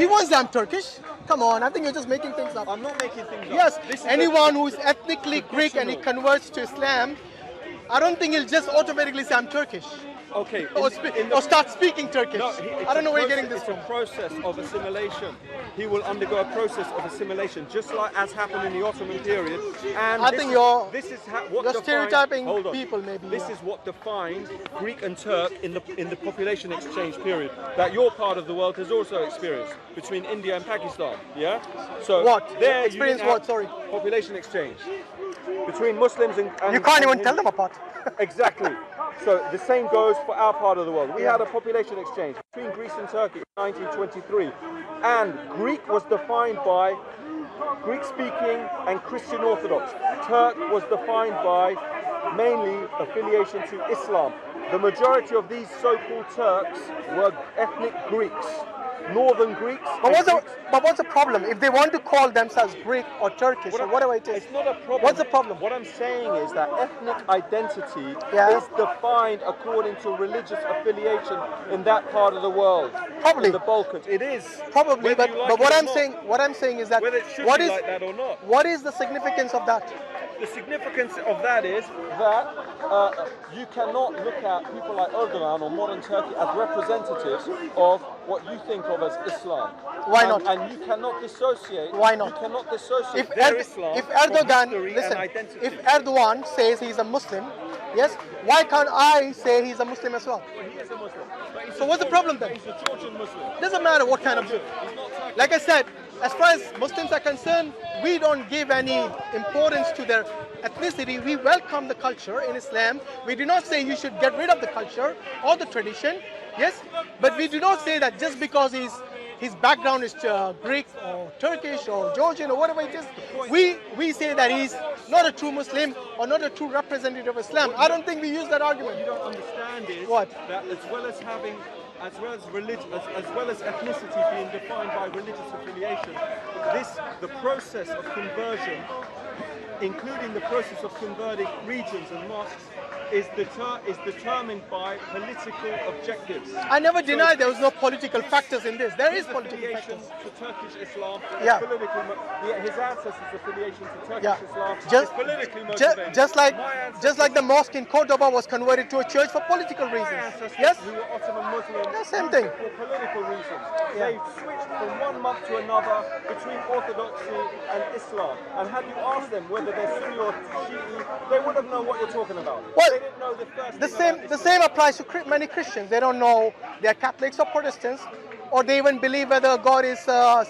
He was damn Turkish. Come on, I think you're just making things up. I'm not making things up. Yes, This is anyone who is ethnically Greek and he converts to Islam, I don't think he'll just automatically say I'm Turkish. Okay. Or start speaking Turkish. No, I don't know where you're getting this it's from. a process of assimilation. He will undergo a process of assimilation, just like as happened in the Ottoman period. And I think you're stereotyping hold on. people, maybe. This is what defined Greek and Turk in the population exchange period that your part of the world has also experienced between India and Pakistan. Yeah. So what? There Experience what? Sorry. Population exchange between Muslims and you can't even tell them apart. Exactly. So the same goes for our part of the world. We had a population exchange between Greece and Turkey in 1923, and Greek was defined by Greek-speaking and Christian Orthodox. Turk was defined by mainly affiliation to Islam. The majority of these so-called Turks were ethnic Greeks. Northern Greeks. But what's the problem? If they want to call themselves Greek or Turkish or whatever it is, it's not a problem. What's the problem? What I'm saying is that ethnic identity is defined according to religious affiliation in that part of the world. Probably. In the Balkans. It is. Probably, but what I'm saying is that whether it should be like that or not. What is the significance of that? The significance of that is that you cannot look at people like Erdogan or modern Turkey as representatives of what you think of as Islam. Why not? And you cannot dissociate. Why not? You cannot dissociate Islam from history and identity. If Erdogan says he's a Muslim, yes, why can't I say he's a Muslim as well? Well, he is a Muslim. So what's the problem then? He's a Georgian Muslim. Doesn't matter what kind of. Like I said, as far as Muslims are concerned, we don't give any importance to their ethnicity. We welcome the culture in Islam. We do not say you should get rid of the culture or the tradition. Yes, but we do not say that just because his background is Greek or Turkish or Georgian or whatever it is, we say that he's not a true Muslim or not a true representative of Islam. I don't think we use that argument. What you don't understand is that as well as ethnicity being defined by religious affiliation, the process of conversion, including the process of converting regions and mosques, is determined by political objectives. I never denied there was no political factors in this. There is political factors. To Turkish Islam, his ancestors' affiliation to Turkish Islam is politically motivated. Just like the mosque in Cordoba was converted to a church for political reasons. Yes? Who were Ottoman Muslims. Yeah, same thing. For political reasons. They switched from one month to another between Orthodoxy and Islam. And had you asked them whether they're Sunni or Shi'i, they would have known what you're talking about. Well, they didn't know the same applies to many Christians. They don't know they're Catholics or Protestants, or they even believe whether God is a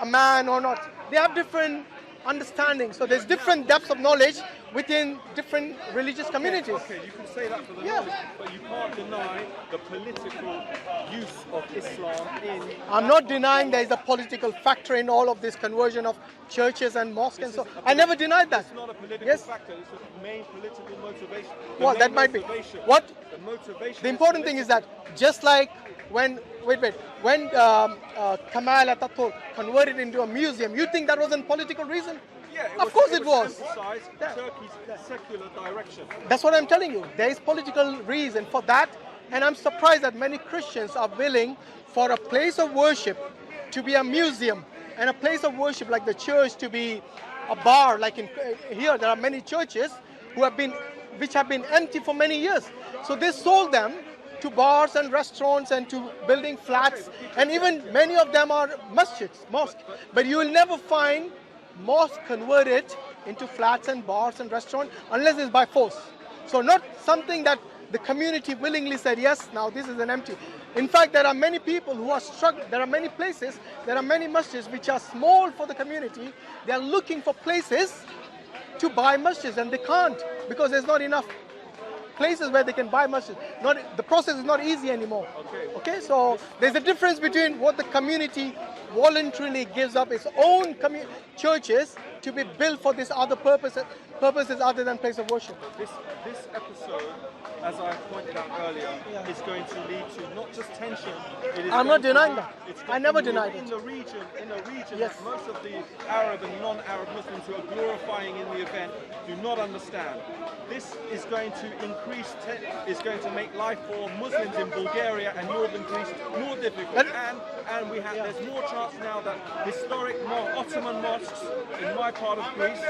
man or not. They have different understandings. So there's different depths of knowledge within different religious communities. Okay, you can say that for the knowledge, but you can't deny the political use of Islam in... I'm not denying there is a political factor in all of this conversion of churches and mosques and so. I never denied that. It's not a political factor, it's a main political motivation. Well, that might be. What? The important thing is that just like when Kemal Atatürk converted into a museum, you think that was a political reason? Yeah, of course it was. Emphasize Turkey's secular direction. That's what I'm telling you. There is political reason for that, and I'm surprised that many Christians are willing for a place of worship to be a museum and a place of worship like the church to be a bar. Like here, there are many churches which have been empty for many years. So they sold them to bars and restaurants and to building flats, and even many of them are mosques. But you will never find mosque converted into flats and bars and restaurants unless it's by force. So not something that the community willingly said, yes, now this is an empty. In fact, there are many people who are struggling. There are many places, there are many masjids which are small for the community. They are looking for places to buy masjids and they can't because there's not enough places where they can buy masjids. The process is not easy anymore. Okay, so there's a difference between what the community voluntarily gives up its own churches to be built for this other purposes other than place of worship. This episode, as I pointed out earlier, is going to lead to not just tension. It is I'm not denying that. I never denied in it. a region Yes. that most of the Arab and non-Arab Muslims who are glorifying in the event do not understand. This is going to increase, is going to make life for Muslims in Bulgaria and northern Greece more difficult. And there's more chance now that historic Ottoman mosques in my part of Greece,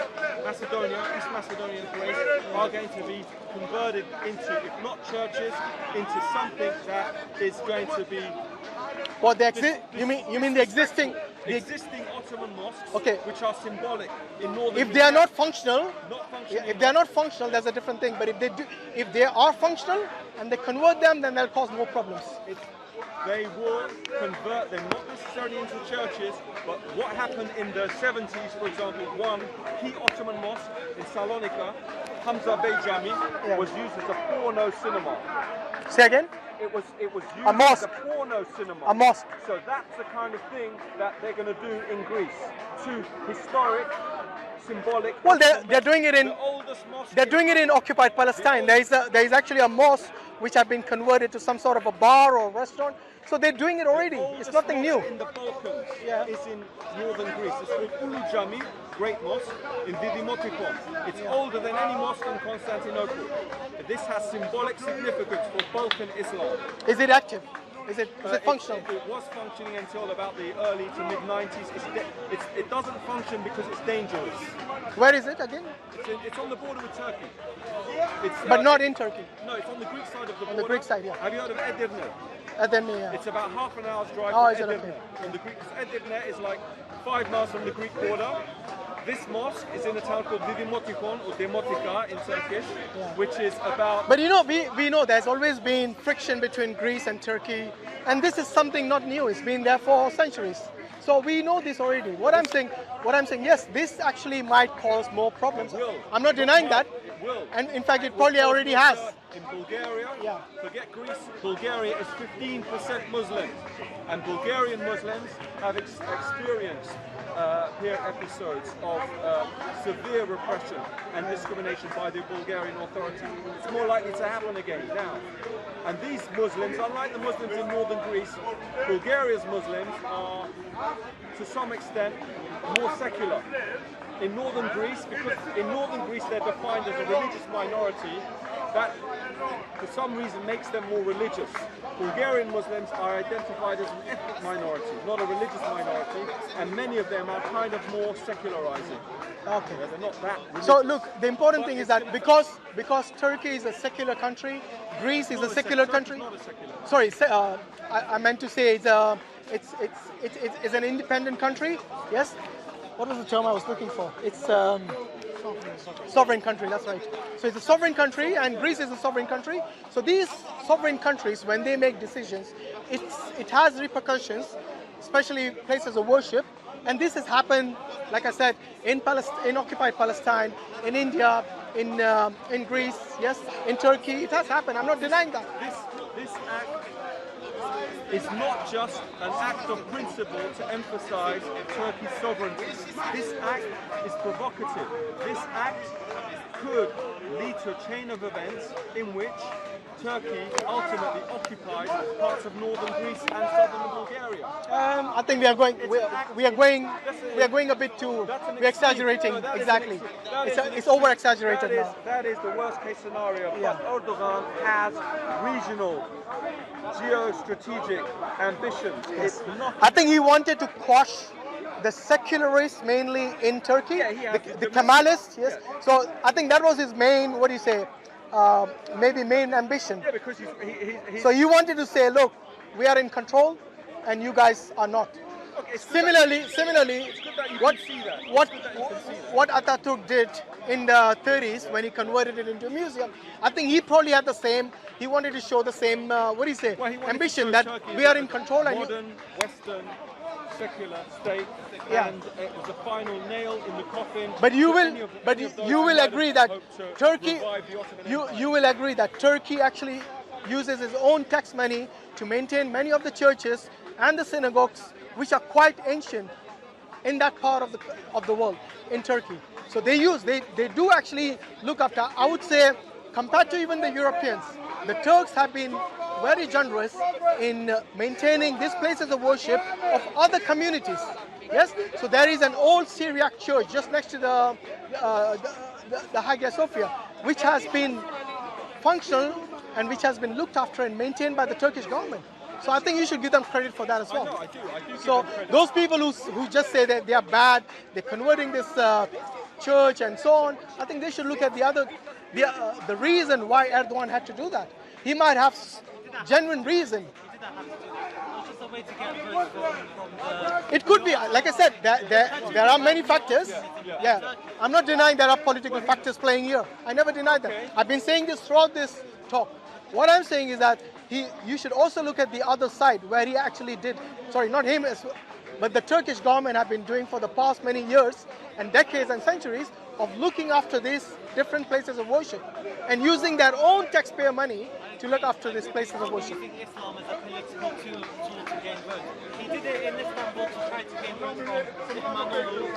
Macedonia, East Macedonia and Thrace, are going to be converted into, if not churches, into something that is going to be. What you mean the existing Ottoman mosques, okay, which are symbolic in northern. If they are not functional, if they are not functional, that's a different thing. But if they are functional and they convert them, then they'll cause more problems. They will convert them not necessarily into churches, but what happened in the 70s, for example, one key Ottoman mosque in Salonika, Hamza Bey Jami, was used as a porno cinema. Say again? It was used a mosque. as a porno cinema. A mosque. So that's the kind of thing that they're going to do in Greece. To historic, symbolic. Well, they're doing it in. The oldest mosque. They're doing it in occupied Palestine. There is actually a mosque which have been converted to some sort of a bar or restaurant. So they're doing it already. It's nothing new. In the Balkans, is in northern Greece. It's called Ulu Jami, Great Mosque, in Didimotikon. It's older than any mosque in Constantinople. This has symbolic significance for Balkan Islam. Is it active? Is it functional? It was functioning until about the early to mid 90s. It doesn't function because it's dangerous. Where is it again? It's on the border with Turkey. But not in Turkey. No, it's on the Greek side of the border. On the Greek side, yeah. Have you heard of Edirne? Edirne, It's about half an hour's drive from Edirne. Okay? On the Greek, Edirne is like 5 miles from the Greek border. This mosque is in a town called Didimotikon or Demotika in Turkish, which is about. But we know there's always been friction between Greece and Turkey, and this is something not new. It's been there for centuries. So we know this already. What I'm saying, yes, this actually might cause more problems. I'm not denying that. It will. And in fact, it probably already has. In Bulgaria, forget Greece, Bulgaria is 15% Muslim. And Bulgarian Muslims have experienced peer episodes of severe repression and discrimination by the Bulgarian authorities. It's more likely to happen again now. And these Muslims, unlike the Muslims in northern Greece, Bulgaria's Muslims are, to some extent, more secular. In northern Greece, because in northern Greece they're defined as a religious minority, that for some reason makes them more religious. Bulgarian Muslims are identified as an ethnic minority, not a religious minority, and many of them are kind of more secularizing. Okay. They're not that religious. So look, the important thing is that because Turkey is a secular country, Greece is a secular country. Not a secular. Sorry, I meant to say it's an independent country. Yes. What was the term I was looking for? It's sovereign country, that's right. So it's a sovereign country and Greece is a sovereign country. So these sovereign countries, when they make decisions, it has repercussions, especially places of worship. And this has happened, like I said, in occupied Palestine, in India, in Greece, yes, in Turkey. It has happened. I'm not denying that. This act is not just an act of principle to emphasize Turkey's sovereignty. This act is provocative. This act could lead to a chain of events in which Turkey ultimately occupies parts of northern Greece and southern Bulgaria. I think we are going a bit too. We're exaggerating. Exactly. It's over exaggerated now. That is the worst case scenario. But Erdogan has regional, geostrategic ambitions. Yes. I think he wanted to quash the secularists mainly in Turkey, the Kemalists. Yes. So I think that was his main. What do you say? Maybe main ambition. Yeah, because so you wanted to say, look, we are in control, and you guys are not. Okay, similarly, what Atatürk did in the 30s when he converted it into a museum, I think he probably had the same. He wanted to show the same. What do you say? Ambition that Turkey we are in control. Modern, Western, secular state, and it was the final nail in the coffin. But you will agree that Turkey. You will agree that Turkey actually uses its own tax money to maintain many of the churches and the synagogues, which are quite ancient. in that part of the world, in Turkey. So they do actually look after. I would say, compared to even the Europeans, the Turks have been very generous in maintaining these places of worship of other communities. Yes, so there is an old Syriac church just next to the Hagia Sophia, which has been functional and which has been looked after and maintained by the Turkish government. So I think you should give them credit for that as well. I do So those people who just say that they are bad, they're converting this church and so on, I think they should look at the reason why Erdogan had to do that. He might have genuine reason. It could be, like I said, there are many factors. Yeah, I'm not denying there are political factors playing here. I never denied that. I've been saying this throughout this talk. What I'm saying is that you should also look at the other side where he actually did. Sorry, not him, but the Turkish government have been doing for the past many years and decades and centuries of looking after these different places of worship and using their own taxpayer money to look after these places of worship. Islam as a political tool to gain votes. He did it in Istanbul to try to gain votes from İmamoğlu,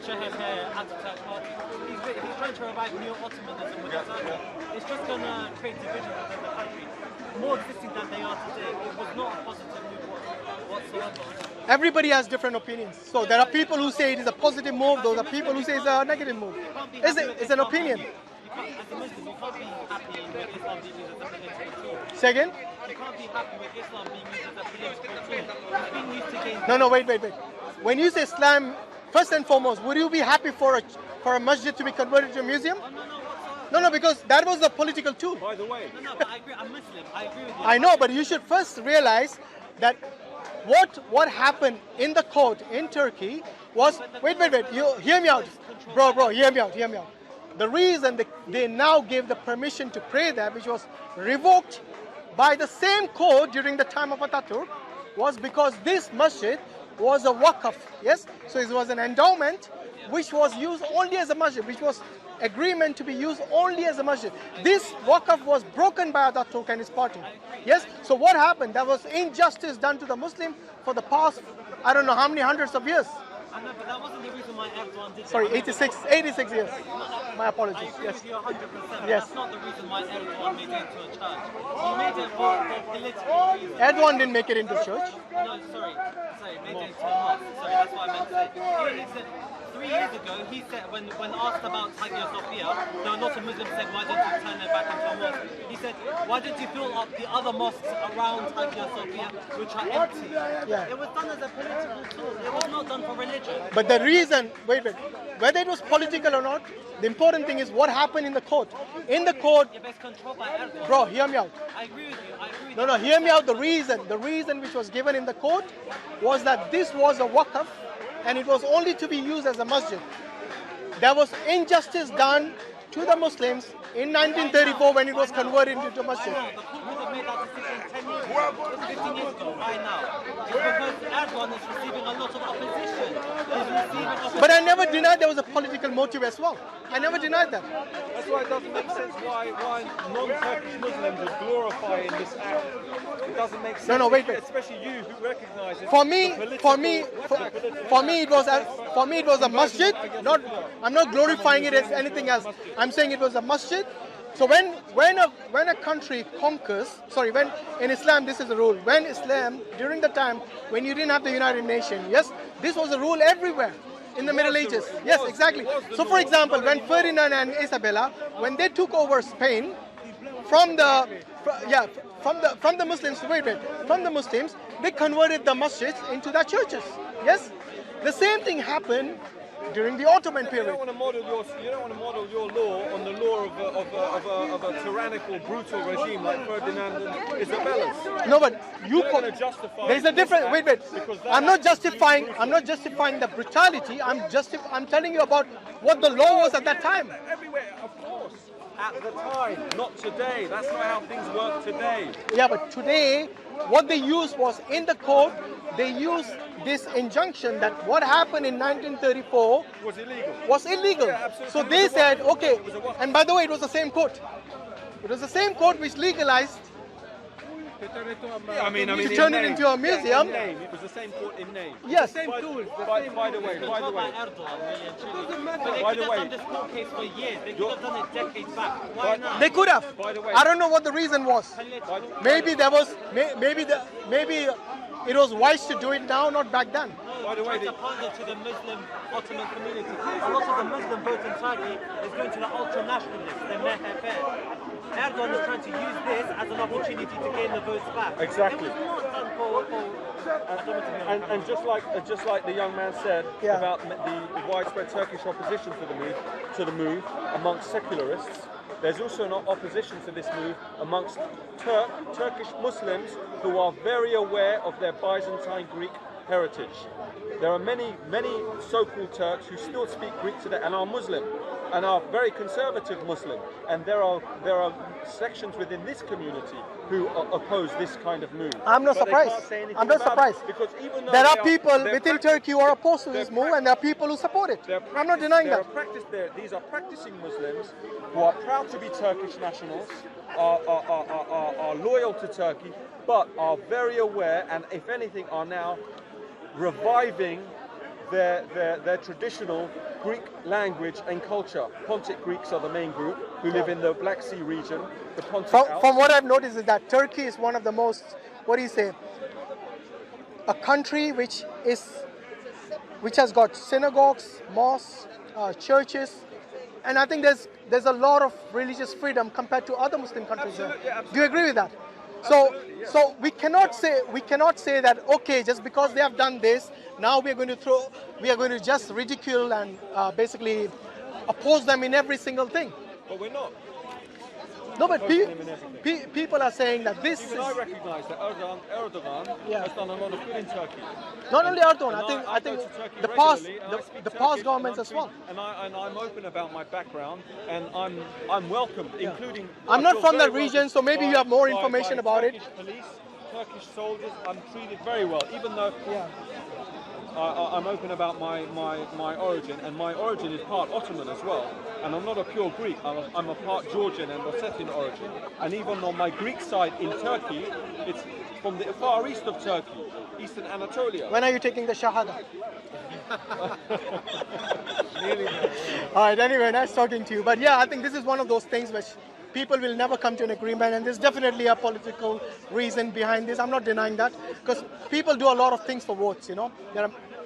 CHP, Atatürk party. He's trying to revive new Ottomanism with Erdogan. It's just going to create division within the country. More existing than they are today. It was not a positive move whatsoever. Everybody has different opinions. So there are people who say it is a positive move. Those are people who say it's a negative move. It's an opinion. As a Muslim, you can't be happy with Islam being used as a political tool. Say again? You can't be happy with Islam being used as a political tool. It's being used to gain. No, wait. When you say Islam, first and foremost, would you be happy for a masjid to be converted to a museum? No, because that was the political tool. By the way. No, but I agree. I'm Muslim. I agree with you. I know, but you should first realize that what happened in the court in Turkey was. Wait. You hear me out, bro. Hear me out. The reason they now gave the permission to pray there, which was revoked by the same court during the time of Atatürk, was because this masjid was a waqf. Yes, so it was an endowment which was used only as a masjid, which was agreement to be used only as a masjid. This waqf was broken by Atatürk and his party. Yes, so what happened? There was injustice done to the Muslim for the past, I don't know how many hundreds of years. I know, but that wasn't the reason why Erdogan did it. Sorry, 86 years. My apologies. I agree Yes. with you 100%. Yes. That's not the reason why Erdogan made it into a church. He made it for political reasons. Erdogan didn't make it into church. No, sorry, made it into a mosque. Sorry, that's what I meant to say. He said 3 years ago, he said when asked about Hagia Sophia, there were lots of Muslims said, why don't you turn it back into a mosque? He said, why don't you build up the other mosques around Hagia Sophia, which are empty? Yeah. It was done as a political tool. It was not done for religion. But the reason, wait, whether it was political or not, the important thing is what happened in the court. In the court, If it's controlled by Erdogan. bro, hear me out. I agree with you. I agree with No, hear me out. The reason which was given in the court was that this was a waqf and it was only to be used as a masjid. There was injustice done to the Muslims in 1934 when it was converted into a masjid. The court would have made that decision 10 years ago, 15 years ago, right now. It's because Erdogan is receiving a lot of opposition. He's receiving opposition. But I never denied there was a political motive as well. I never denied that. That's why it doesn't make sense why non-Turkish Muslims are glorifying this act. It doesn't make sense. No, wait. Especially you who recognizes For me, it was a masjid. I'm not glorifying it as anything else. I'm saying it was a masjid. So when a country conquers, when in Islam this is the rule. When Islam, during the time when you didn't have the United Nations, yes, this was a rule everywhere in the Middle Ages. Yes, exactly. So for example, when Ferdinand and Isabella, when they took over Spain from the Muslims, from the Muslims, they converted the masjids into their churches. Yes, the same thing happened during the Ottoman You period. don't want to model your law on the law of a tyrannical, brutal regime like Ferdinand and Isabella's. No, but there's a this difference. act Wait. because that I'm not act justifying the brutality. I'm telling you about what the law was at that time. everywhere, of course. At the time, not today. That's not how things work today. Yeah, but today, what they used was in the court, they used this injunction that what happened in 1934 Was illegal. Yeah, absolutely. So It they was a said, waqf. okay, It was a waqf. and by the way, it was the same court. It was the same court which legalized Yeah, I mean, to turn it into a museum. In name. It was the same court in name. Yes. By the way, by the way. They could have done this court case for years. They could have done it decades back. Why not? They could have. By the way, I don't know what the reason was. Maybe there was, maybe it was wise to do it now, not back then. by the way, to pander to the Muslim Ottoman community. A lot of the Muslim vote in Turkey is going to the ultra-nationalists, the MHP. Erdogan is trying to use this as an opportunity to gain the votes back. Exactly. It was not done for and just like the young man said about the widespread Turkish opposition to the move amongst secularists, there's also an opposition to this move amongst Turkish Muslims who are very aware of their Byzantine Greek heritage. There are many so-called Turks who still speak Greek today and are Muslim and are very conservative Muslim, and there are sections within this community who oppose this kind of move. I'm not surprised. I'm not surprised because even though there are people within Turkey who are opposed to this move, and there are people who support it. I'm not denying that. These are practicing Muslims who are proud to be Turkish nationals, are loyal to Turkey, but are very aware, and if anything, are now reviving their traditional Greek language and culture. Pontic Greeks are the main group who live in the Black Sea region. The Pontic Alps. From what I've noticed is that Turkey is one of the most, a country which has got synagogues, mosques, churches, and I think there's a lot of religious freedom compared to other Muslim countries. Absolutely. Do you agree with that? So we cannot say that okay, just because they have done this, now we are going to just ridicule and basically oppose them in every single thing. But we're not. No, but people are saying that this Even I recognise that Erdogan has done a lot of good in Turkey. Not only Erdogan, I think the past governments as well. And I'm open about my background, and I'm welcomed, including. I'm not from that region, so maybe you have more information about it. Turkish police, Turkish soldiers, I'm treated very well, even though. I'm open about my origin, and my origin is part Ottoman as well. And I'm not a pure Greek, I'm a part Georgian and Ossetian origin. And even on my Greek side in Turkey, it's from the far east of Turkey, eastern Anatolia. When are you taking the Shahada? Alright, anyway, nice talking to you. But yeah, I think this is one of those things which people will never come to an agreement, and there's definitely a political reason behind this. I'm not denying that, because people do a lot of things for votes,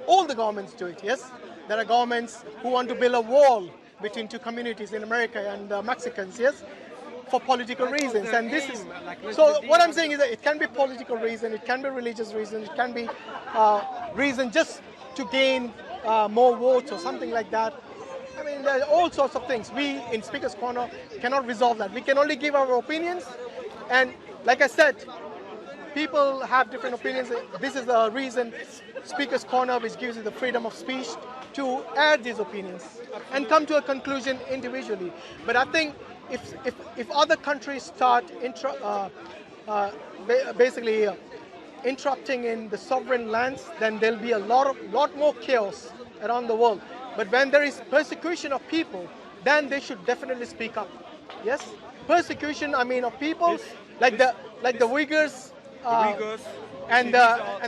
all the governments do it, yes? There are governments who want to build a wall between two communities in America and Mexicans, yes? For political reasons, and this is... So what I'm saying is that it can be political reason, it can be religious reason, it can be reason just to gain more votes or something like that. I mean, there are all sorts of things. We, in Speaker's Corner, cannot resolve that. We can only give our opinions, and like I said, people have different opinions. This is the reason Speaker's Corner, which gives you the freedom of speech to air these opinions and come to a conclusion individually. But I think if other countries start basically interrupting in the sovereign lands, then there'll be a lot more chaos around the world. But when there is persecution of people, then they should definitely speak up. Yes, persecution. I mean, of people like the Uyghurs, and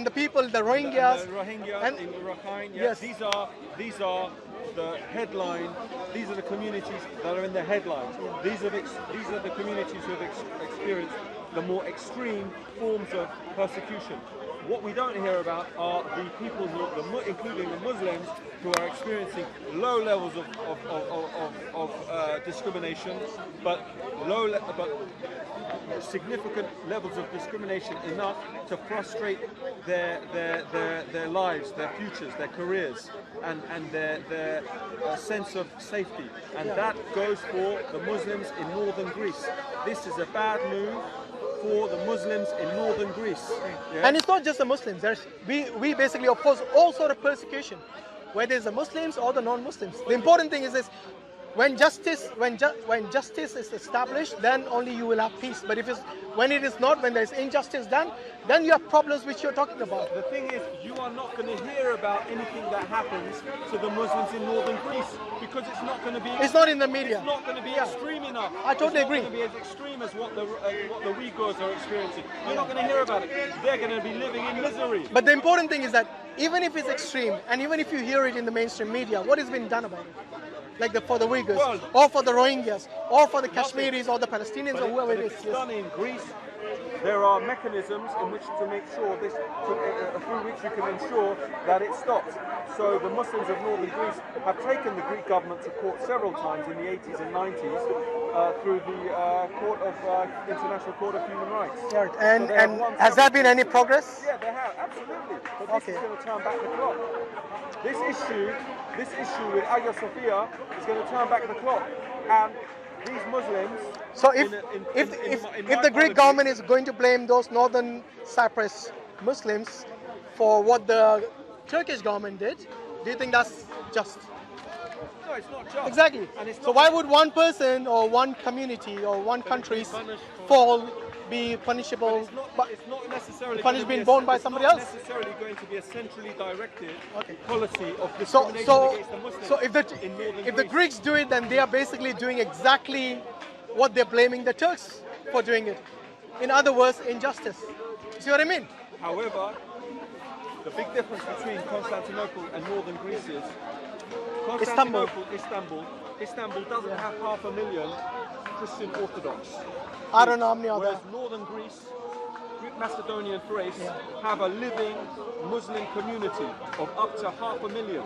the people, the Rohingyas, and in Rakhine. Yes, these are the headline. These are the communities that are in the headlines. These are the communities who have experienced the more extreme forms of persecution. What we don't hear about are the people, including the Muslims, who are experiencing low levels of discrimination, but significant levels of discrimination enough to frustrate their lives, their futures, their careers, and their sense of safety. And that goes for the Muslims in northern Greece. This is a bad move for the Muslims in northern Greece. Yeah? And it's not just the Muslims. We basically oppose all sort of persecution, whether it's the Muslims or the non-Muslims. The important thing is this: when justice is established, then only you will have peace. But when it is not, when there is injustice done, then you have problems which you're talking about. The thing is, you are not going to hear about anything that happens to the Muslims in northern Greece because it's not going to be. It's not in the media. It's not going to be extreme enough. I totally agree. It's not going to be as extreme as what the Uyghurs are experiencing. You're not going to hear about it. They're going to be living in misery. But the important thing is that even if it's extreme, and even if you hear it in the mainstream media, what has been done about it? Like for the Uyghurs, or for the Rohingyas, or for the Kashmiris, or the Palestinians, or whoever it is. It's done in Greece. There are mechanisms in which to make sure this, through which you can ensure that it stops. So the Muslims of northern Greece have taken the Greek government to court several times in the 80s and 90s through the International Court of Human Rights. Right. And has there been any progress? Yeah, they have, absolutely. But this is going to turn back the clock. This issue with Hagia Sophia is going to turn back the clock. And these Muslims. So if the Greek government is going to blame those northern Cyprus Muslims for what the Turkish government did, do you think that's just? No, it's not just. Exactly. So why would one person or one community or one country's fall be punishable? It's not necessarily punishment being borne by somebody else. It's not necessarily going to be a centrally directed Okay. policy of discrimination against the Muslims. So if the Greeks do it, then they are basically doing exactly what they're blaming the Turks for doing it. In other words, injustice. See what I mean? However, the big difference between Constantinople and northern Greece is Istanbul doesn't have 500,000 Christian Orthodox. I don't know how many are there. Whereas northern Greece, Greek Macedonia and Thrace have a living Muslim community of up to 500,000.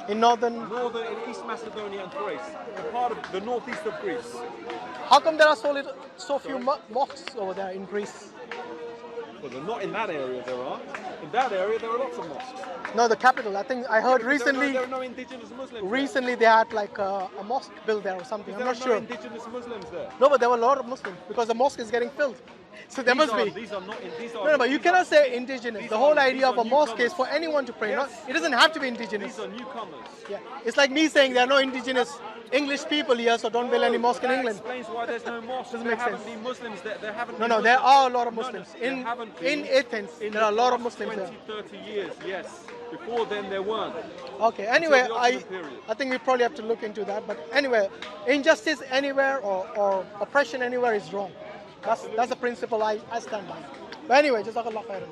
In in East Macedonia and Thrace, the part of the northeast of Greece. How come there are so few mosques over there in Greece? Well, they're not in that area. There are. In that area, there are lots of mosques. No, the capital. I think I heard recently. There are no indigenous Muslims. Recently, they had like a mosque built there or something. I'm not sure. There are no indigenous Muslims there. No, but there were a lot of Muslims because the mosque is getting filled. So there must be. These are not. No, but you cannot say indigenous. The whole idea of a mosque is for anyone to pray. Yes. It doesn't have to be indigenous. These are newcomers. Yeah, it's like me saying there are no indigenous English people here, so don't build any mosque in England. That explains why there's no mosque. Doesn't There make haven't sense. been Muslims. There haven't. No, been no, there Muslims. are a lot of Muslims there haven't in been. Athens. In There are a lot of the Muslims there. 20, 30 years, yes. Before then, there weren't. Okay. Anyway, Until the Ottoman period. I think we probably have to look into that. But anyway, injustice anywhere or oppression anywhere is wrong. That's the principle I stand by. But anyway, jazakallah khairan.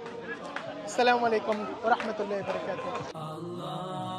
Assalamu alaikum wa rahmatullahi wa barakatuh.